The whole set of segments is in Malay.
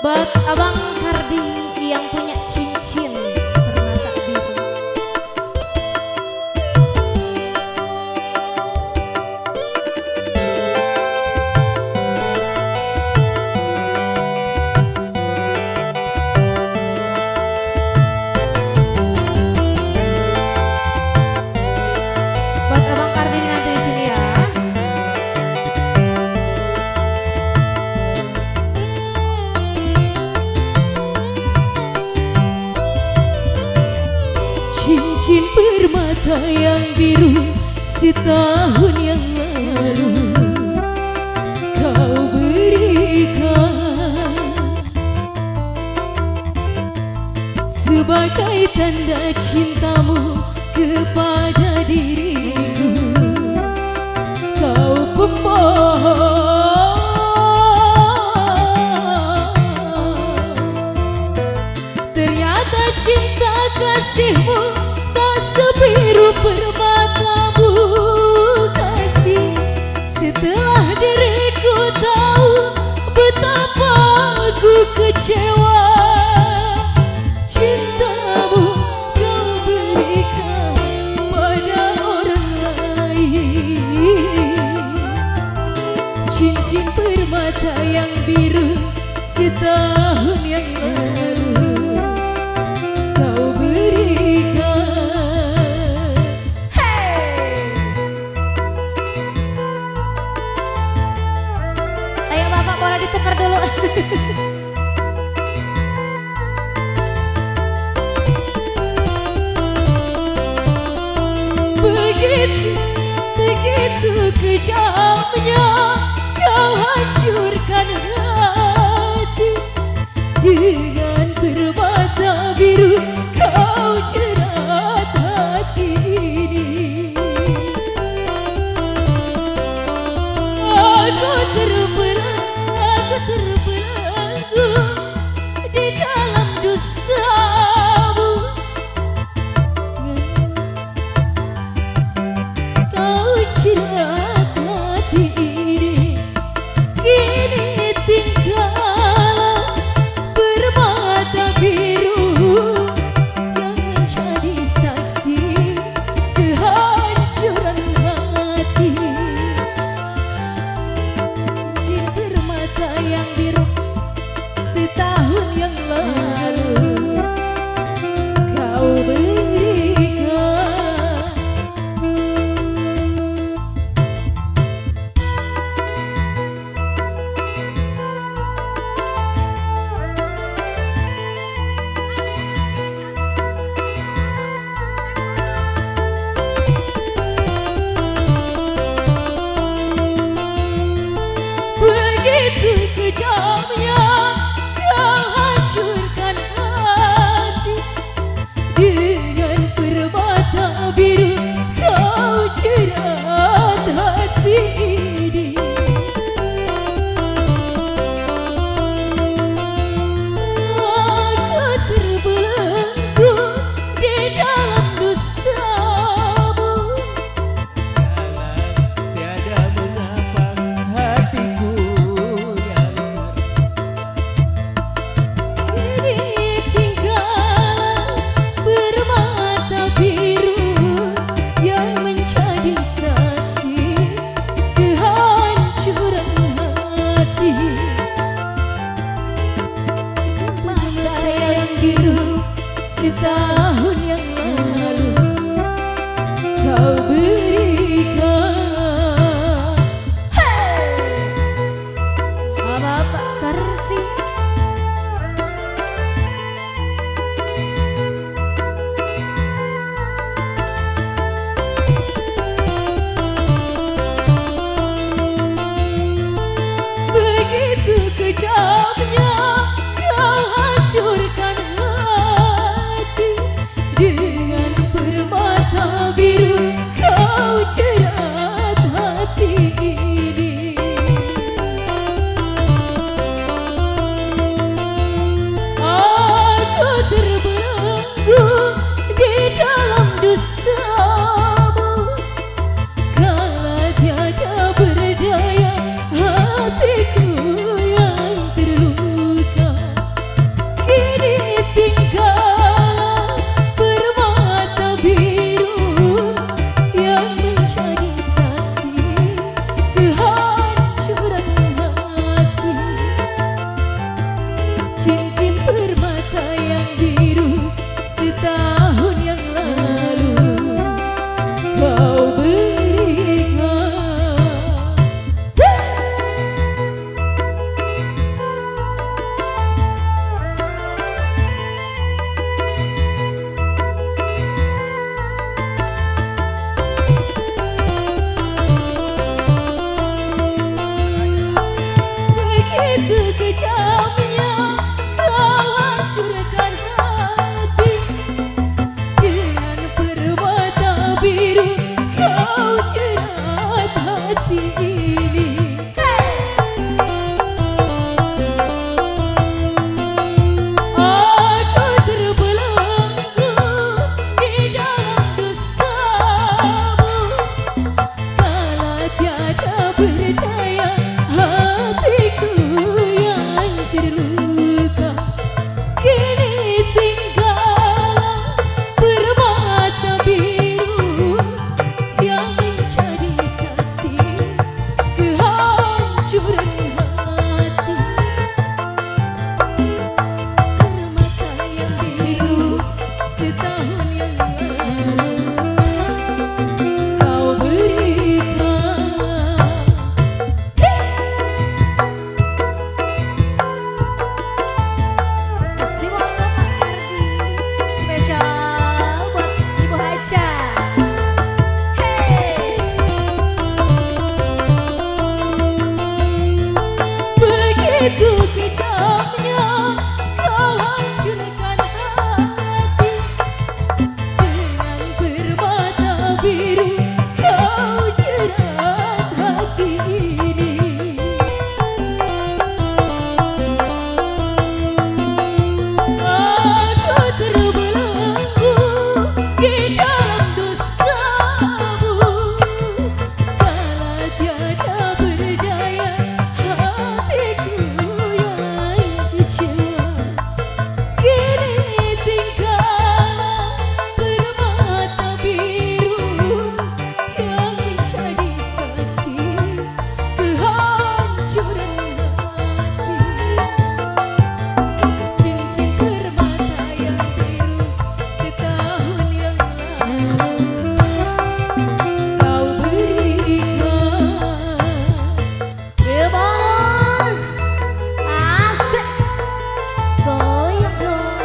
Buat Abang Kardi yang punya cincin permata biru. Buat Abang Kardi nanti di sini ya. Cincin permata yang biru setahun yang lalu kau berikan sebagai tanda cintamu kepada diriku. Kau pembohong, ternyata cinta kasihmu tak sebiru permatamu kasih. Setelah diriku tahu betapa aku kecewa, cintamu kau berikan pada orang lain. Cincin permata yang biru setahun yang lalu kau berikan. Hey! Ayo Bapak boleh ditukar dulu. Begitu kejamnya kau hancurkan hati. Dengan permata biru kau jerat hati ini. Aku terbelenggu di dalam dustamu. Kau jerat hati ini. Kini tinggal permata biru yang menjadi saksi kehancuran hati. Cincin permata yang biru setahun yang lalu kau berikan. Begitu kejamnya kau hancurkan hati. Dengan permata biru kau jerat hati ini. Aku terbelenggu di dalam dustamu. Tiada mengapa hatiku yang Kini tinggal permata biru yang menjadi saksi kehancuran hati. Mata yang biru setahun yang lalu kau berikan. Hey! Bapak Kardi. Begitu kejamnya kau hancurkan hati. Dengan permata biru kau jerat hati ini. Aku terbelenggu di dalam dustamu. Kala tiada berdaya hatiku yang terluka. Begitu kejamnya kau hancurkan hati. Dengan permata biru kau jerat hati ini. Aku terbelenggu di dalam dustamu. Kala tiada berdaya hatiku yang terluka. Kini tinggallah permata biru yang menjadi saksi kehancuran hati. Permata yang biru setahun yang lalu kau berikan. Kasih banget Pak Ardi. Spesial buat Ibu Haja. Hey. Begitu kejamnya kau hancurkan hati. Dengan permata biru kau jerat hati ini. Aku terbelenggu di dalam dustamu. Kala tiada berdaya hatiku yang kecewa. Kini tinggallah permata biru yang menjadi saksi kehancuran hati. Cincin permata yang biru setahun yang lalu kau berikan. Bebas. Asik. Goyang dong.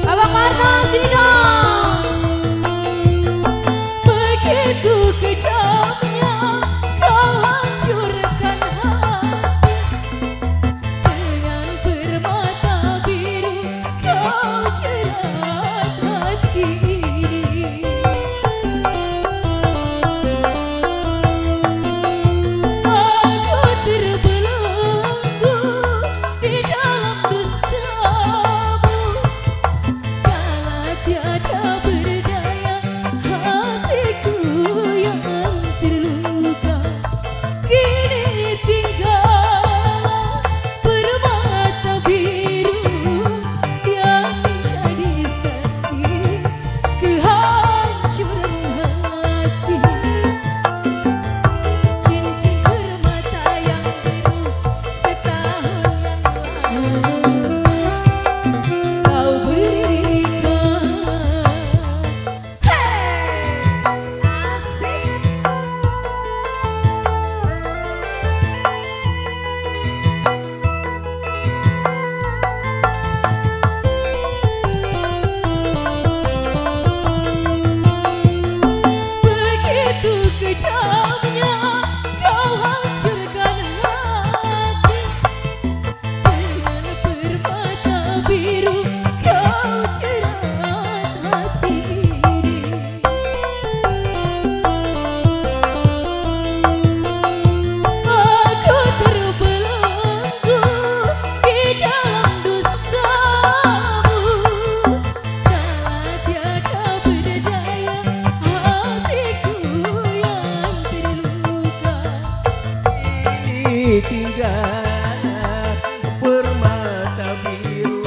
Abang Marta sini dong. Begitu kejamnya kau hancurkan hati. Dengan permata biru kau jerat hati ini. Aku terbelenggu di dalam dustamu. Kala tiada berdaya hatiku yang terluka. Kini tinggallah permata biru yang menjadi saksi kehancuran hati. Cincin permata yang biru setahun yang lalu kau berikan. Asik. Begitu kejamnya kau hancurkan hati. Dengan permata biru kau jerat hati ini. Aku terbelenggu di dalam dustamu. Kala tiada berdaya hatiku yang terluka. Ini tinggallah permata biru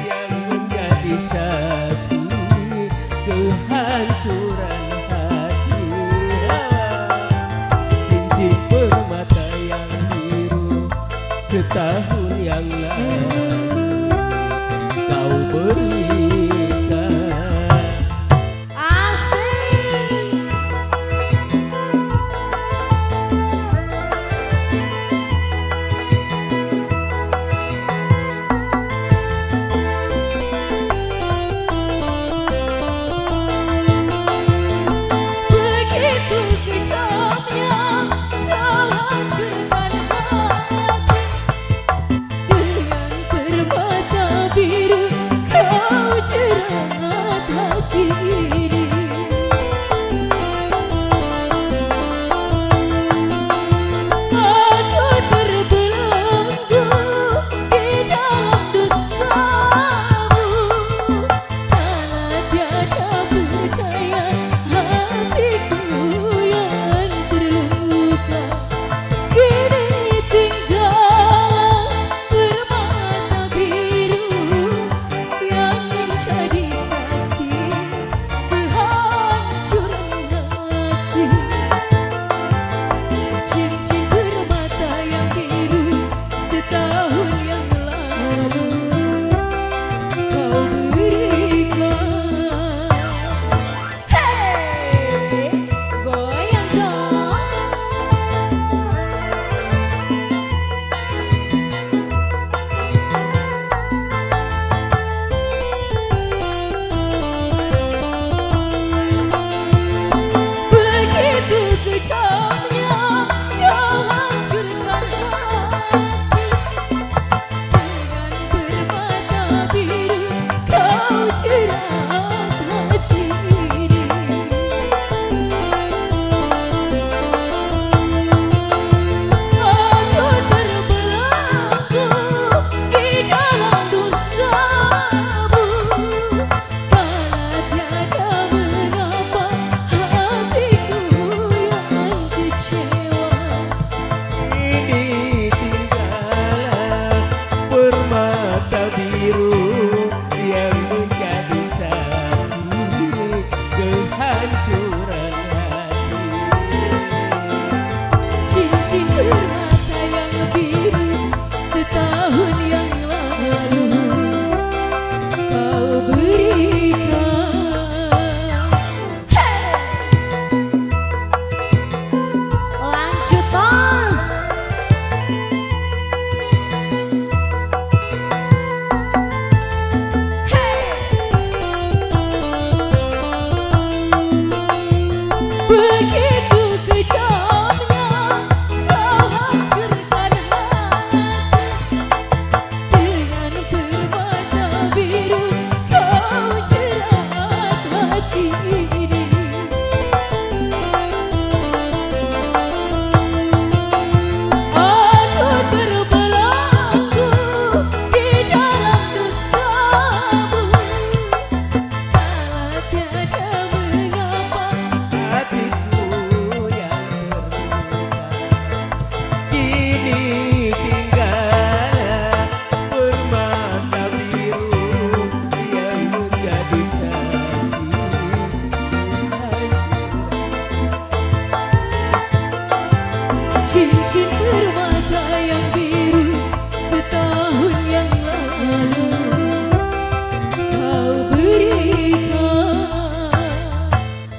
yang menjadi saksi kehancuran hati. Cincin permata yang biru setahun yang lalu kau berikan. Asik. cincin permata yang biru setahun yang lalu kau berikan.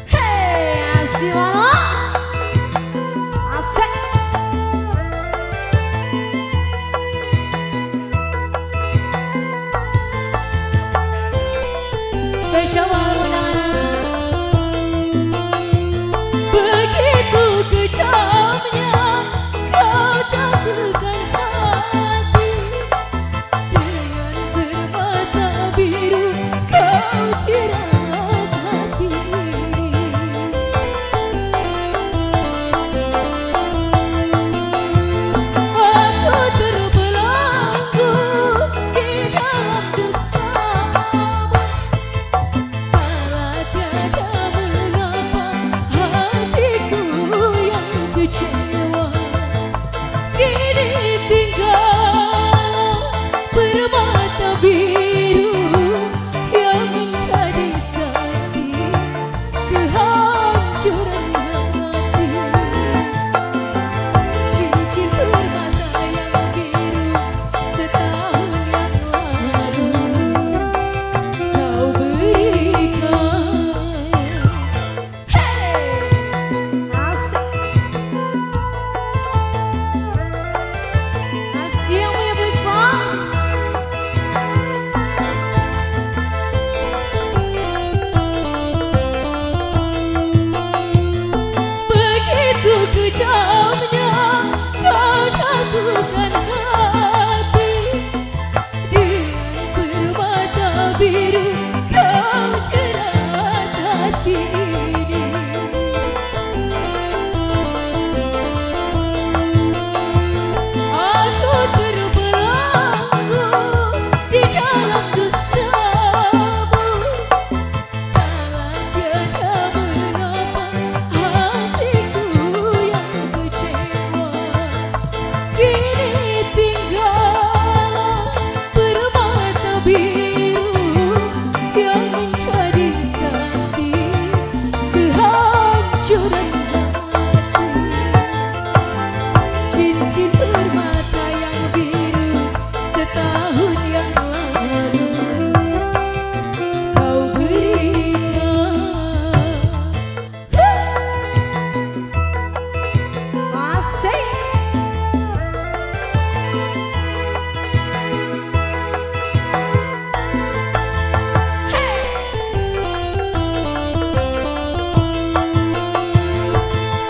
Hey, asik manos. Asik. Spesial undangan. Begitu kejamnya kau jatuhkan hati dengan permata biru kau jerat hati ini. Aku terbelenggu di dalam dustamu, malah tiada mengapa hatiku yang kecewa. Kini tinggal permata biru yang menjadi saksi kehancuran hati. Cincin permata yang biru setahun yang lalu kau berikan. Hey, asik. Asik yang punya big boss. Begitu kejamnya kau jatuhkan hati dengan permata biru kau jerat hati ini. Aku terbelenggu di dalam dustamu, malah tiada mengapa hatiku yang kecewa. Kini tinggal permata biru yang menjadi saksi kehancuran hati. Cincin permata yang biru setahun yang lalu kau berikan. Asik.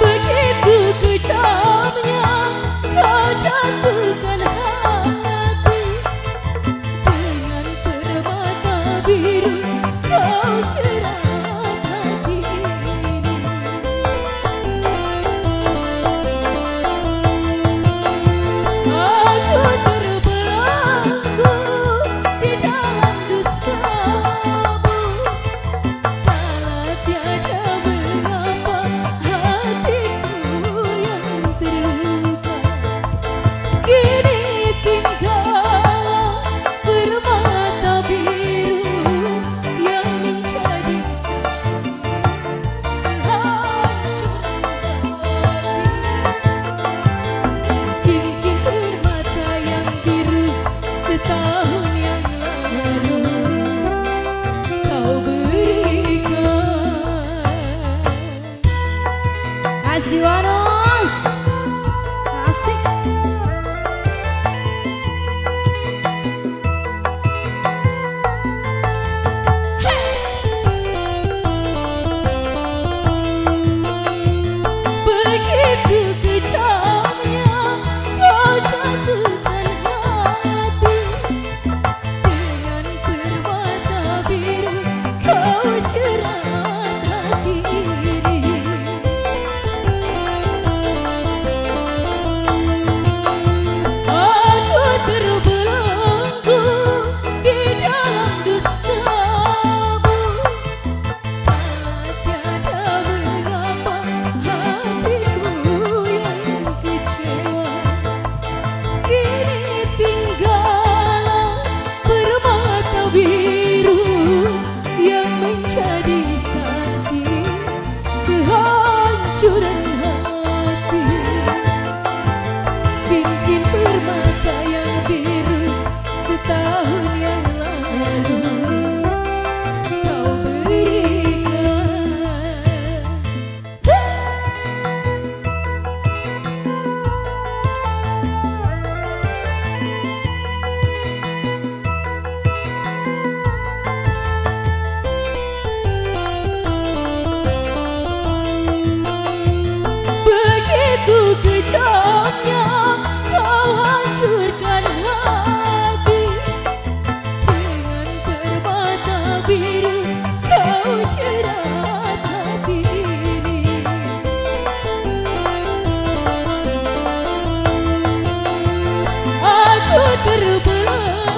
Begitu kejamnya kau jatuhkan hati dengan permata biru kau jerat hati ini. Aku terbelenggu di dalam dustamu, malah tiada mengapa hatiku yang terluka. Kini tinggal permata biru yang menjadi kehancuran hati. Cincin permata yang biru setahun yang lalu kau berikan. Asik manos. Asik. Begitu kejamnya kau jatuhkan hati dengan permata biru kau jerat hati ini. kehancuran hati. begitu kejamnya kau hancurkan hati dengan permata biru kau jerat hati ini. Aku terbelah